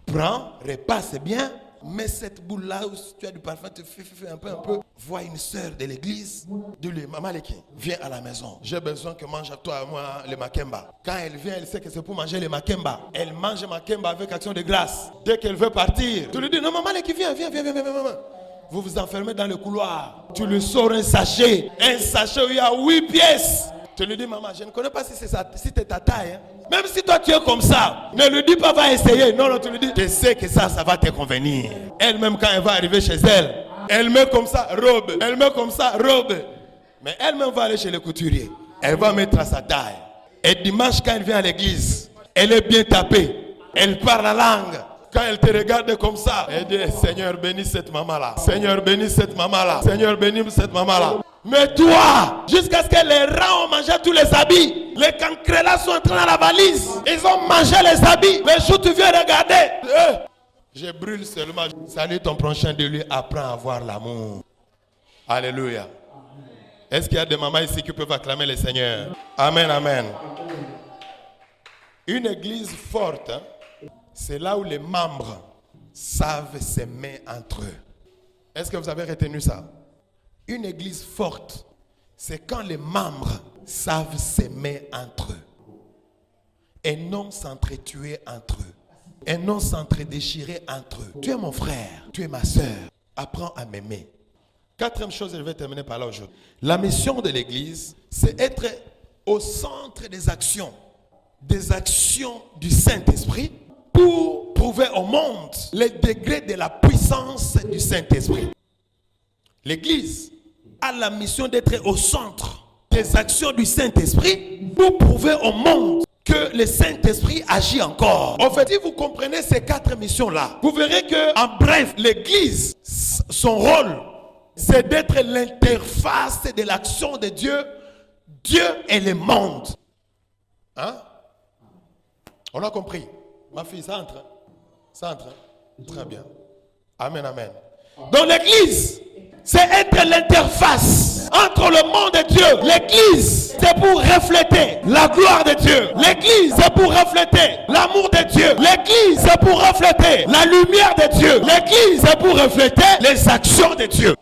Speaker 1: Prends, repasse bien. Mets cette boule là où tu as du parfum, tu fais un peu. Vois une soeur de l'église. Dis-lui, maman Leki, viens à la maison. J'ai besoin que mange à toi et moi le makemba. Quand elle vient, elle sait que c'est pour manger le makemba. Elle mange le makemba avec action de grâce. Dès qu'elle veut partir, tu lui dis, non maman Leki, viens. Maman. Vous vous enfermez dans le couloir. Tu lui sors un sachet où il y a 8 pièces. Tu lui dis, maman, je ne connais pas si c'est si ta taille. Hein. Même si toi tu es comme ça, ne lui dis pas, va essayer. Non, tu lui dis, je sais que ça va te convenir. Elle-même, quand elle va arriver chez elle, elle met comme ça, robe. Mais elle-même va aller chez le couturier. Elle va mettre à sa taille. Et dimanche, quand elle vient à l'église, elle est bien tapée. Elle parle la langue. Quand elle te regarde comme ça, elle dit, Seigneur, bénis cette maman-là. Seigneur, bénis cette maman-là. Seigneur, bénis cette maman-là. Mais toi, jusqu'à ce que les rats ont mangé tous les habits, les cancrelats sont entrés dans la valise, ils ont mangé les habits. Le jour où tu viens regarder, je brûle seulement. Salut ton prochain de lui, apprends à avoir l'amour. Alléluia. Est-ce qu'il y a des mamans ici qui peuvent acclamer le Seigneur? Amen, amen. Une église forte, c'est là où les membres savent s'aimer entre eux. Est-ce que vous avez retenu ça? Une église forte, c'est quand les membres savent s'aimer entre eux. Et non s'entretuer entre eux. Et non s'entre-déchirer entre eux. Tu es mon frère, tu es ma soeur. Apprends à m'aimer. Quatrième chose, je vais terminer par là aujourd'hui. La mission de l'église, c'est être au centre des actions du Saint-Esprit pour prouver au monde les degrés de la puissance du Saint-Esprit. L'église a la mission d'être au centre des actions du Saint-Esprit pour prouver au monde que le Saint-Esprit agit encore. En fait, si vous comprenez ces 4 missions-là, vous verrez que, en bref, l'Église, son rôle, c'est d'être l'interface de l'action de Dieu, Dieu et le monde. Hein? On a compris. Ma fille, ça entre. Ça entre. Très bien. Amen, amen. Donc l'Église, c'est être l'interface entre le monde et Dieu. L'Église, c'est pour refléter la gloire de Dieu. L'Église, c'est pour refléter l'amour de Dieu. L'Église, c'est pour refléter la lumière de Dieu. L'Église, c'est pour refléter les actions de Dieu.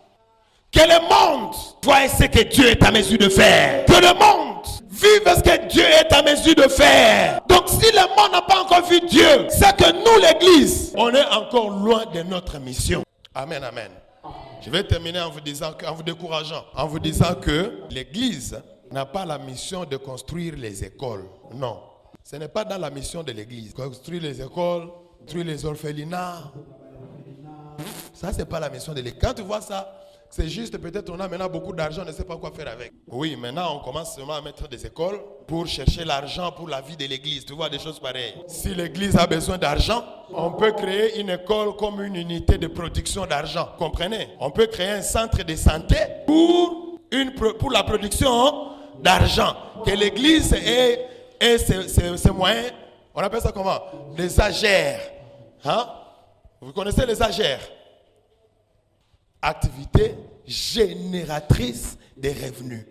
Speaker 1: Que le monde voie ce que Dieu est à mesure de faire. Que le monde vive ce que Dieu est à mesure de faire. Donc si le monde n'a pas encore vu Dieu, c'est que nous, l'Église, on est encore loin de notre mission. Amen, amen. Je vais terminer en vous disant, en vous décourageant, en vous disant que l'Église n'a pas la mission de construire les écoles. Non, ce n'est pas dans la mission de l'Église. Construire les écoles, construire les orphelinats. Ça, c'est pas la mission de l'Église. Quand tu vois ça, c'est juste peut-être on a maintenant beaucoup d'argent, on ne sait pas quoi faire avec. Oui, maintenant on commence seulement à mettre des écoles pour chercher l'argent pour la vie de l'église. Tu vois des choses pareilles. Si l'église a besoin d'argent, on peut créer une école comme une unité de production d'argent. Comprenez? On peut créer un centre de santé pour la production d'argent. Que l'église ait ses moyens, on appelle ça comment? Les agères. Hein? Vous connaissez les agères? Activité génératrice de revenus.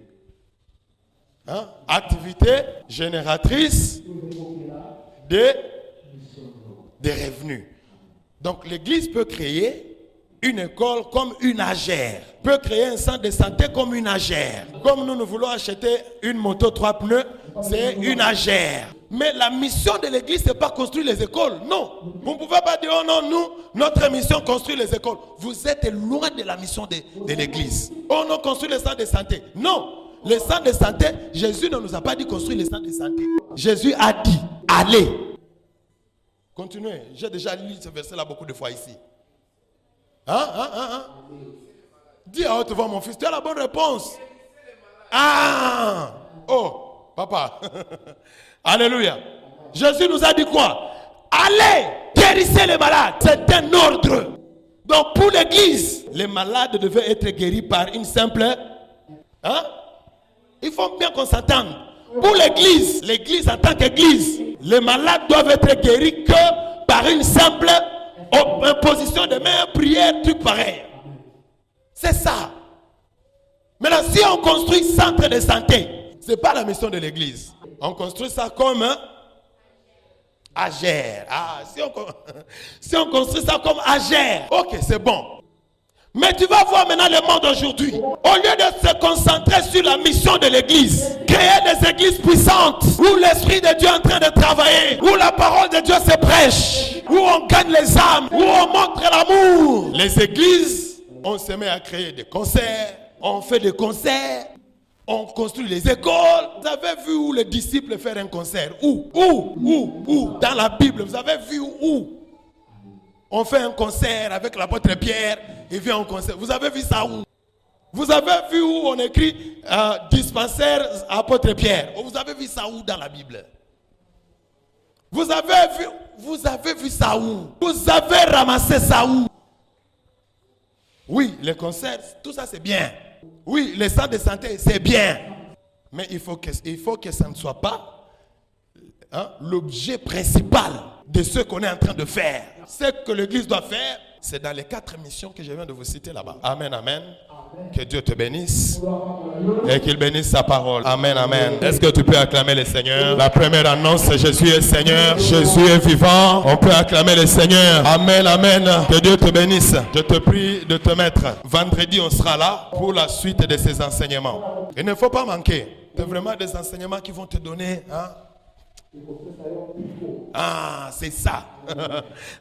Speaker 1: Hein? Activité génératrice de revenus. Donc l'église peut créer une école comme une agère. Peut créer un centre de santé comme une agère. Comme nous voulons acheter une moto 3 pneus, c'est une agère. Mais la mission de l'église, ce n'est pas construire les écoles. Non. Vous ne pouvez pas dire, oh non, nous, notre mission, construire les écoles. Vous êtes loin de la mission de l'église. Oh non, construire les centres de santé. Non. Les centres de santé, Jésus ne nous a pas dit construire les centres de santé. Jésus a dit, allez. Continuez. J'ai déjà lu ce verset-là beaucoup de fois ici. Dis à haute voix, mon fils, tu as la bonne réponse. Ah. Oh, papa. Alléluia. Jésus nous a dit quoi? Allez, guérissez les malades. C'est un ordre. Donc pour l'église, les malades devaient être guéris par une simple... Il faut bien qu'on s'entende. Pour l'église, l'église en tant qu'église, les malades doivent être guéris que par une simple imposition de main, prière, truc pareil. C'est ça. Maintenant, si on construit centre de santé, ce n'est pas la mission de l'église. On construit ça comme agère. Ah, si on construit ça comme agère, ok, c'est bon. Mais tu vas voir maintenant le monde aujourd'hui. Au lieu de se concentrer sur la mission de l'église, créer des églises puissantes, où l'Esprit de Dieu est en train de travailler, où la parole de Dieu se prêche, où on gagne les âmes, où on montre l'amour. Les églises, on se met à créer des concerts, on fait des concerts, on construit les écoles. Vous avez vu où les disciples faire un concert? Où? Dans la Bible, vous avez vu où? On fait un concert avec l'apôtre Pierre, il vient en concert. Vous avez vu ça où? Vous avez vu où on écrit dispensaire apôtre Pierre? Vous avez vu ça où dans la Bible? Vous avez vu ça où? Vous avez ramassé ça où? Oui, les concerts, tout ça c'est bien. Oui, les centres de santé, c'est bien. Mais il faut que ça ne soit pas l'objet principal de ce qu'on est en train de faire. Ce que l'église doit faire, c'est dans les 4 missions que je viens de vous citer là-bas. Amen, amen. Que Dieu te bénisse et qu'il bénisse sa parole. Amen, amen. Est-ce que tu peux acclamer le Seigneur? La première annonce, c'est Jésus est Seigneur. Jésus est vivant. On peut acclamer le Seigneur. Amen, amen. Que Dieu te bénisse. Je te prie de te mettre. Vendredi, on sera là pour la suite de ces enseignements. Il ne faut pas manquer. C'est vraiment des enseignements qui vont te donner... Ah, c'est ça.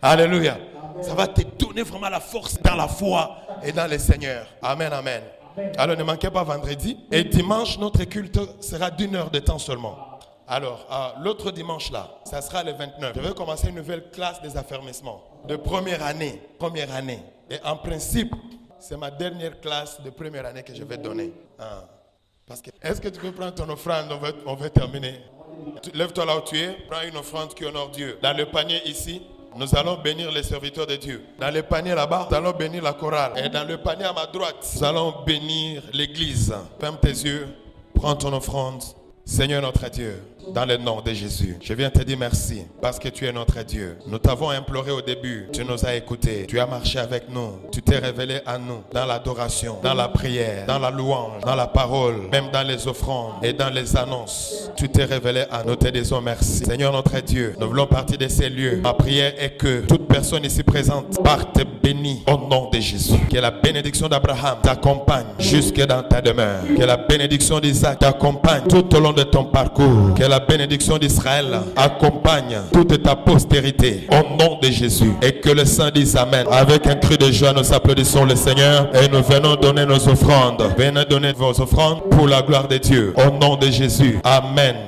Speaker 1: Alléluia. Ça va te donner vraiment la force dans la foi et dans le Seigneur. Amen, amen. Alors ne manquez pas vendredi. Et dimanche, notre culte sera d'1 heure de temps seulement. Alors, l'autre dimanche là, ça sera le 29. Je vais commencer une nouvelle classe des affermissements de première année. Et en principe, c'est ma dernière classe de première année que je vais donner. Parce que, est-ce que tu peux prendre ton offrande? On va terminer. Lève-toi là où tu es, prends une offrande qui honore Dieu. Dans le panier ici, nous allons bénir les serviteurs de Dieu. Dans le panier là-bas, nous allons bénir la chorale. Et dans le panier à ma droite, nous allons bénir l'église. Ferme tes yeux, prends ton offrande. Seigneur notre Dieu, dans le nom de Jésus, je viens te dire merci parce que tu es notre Dieu. Nous t'avons imploré au début, tu nous as écoutés, tu as marché avec nous, tu t'es révélé à nous dans l'adoration, dans la prière, dans la louange, dans la parole, même dans les offrandes et dans les annonces. Tu t'es révélé à nous, te disons merci. Seigneur notre Dieu, nous voulons partir de ces lieux. Ma prière est que toute personne ici présente parte bénie au nom de Jésus. Que la bénédiction d'Abraham t'accompagne jusque dans ta demeure. Que la bénédiction d'Isaac t'accompagne tout au long de ton parcours. Que la bénédiction d'Israël accompagne toute ta postérité au nom de Jésus. Et que le Saint dise Amen. Avec un cri de joie, nous applaudissons le Seigneur et nous venons donner nos offrandes. Venez donner vos offrandes pour la gloire de Dieu. Au nom de Jésus. Amen.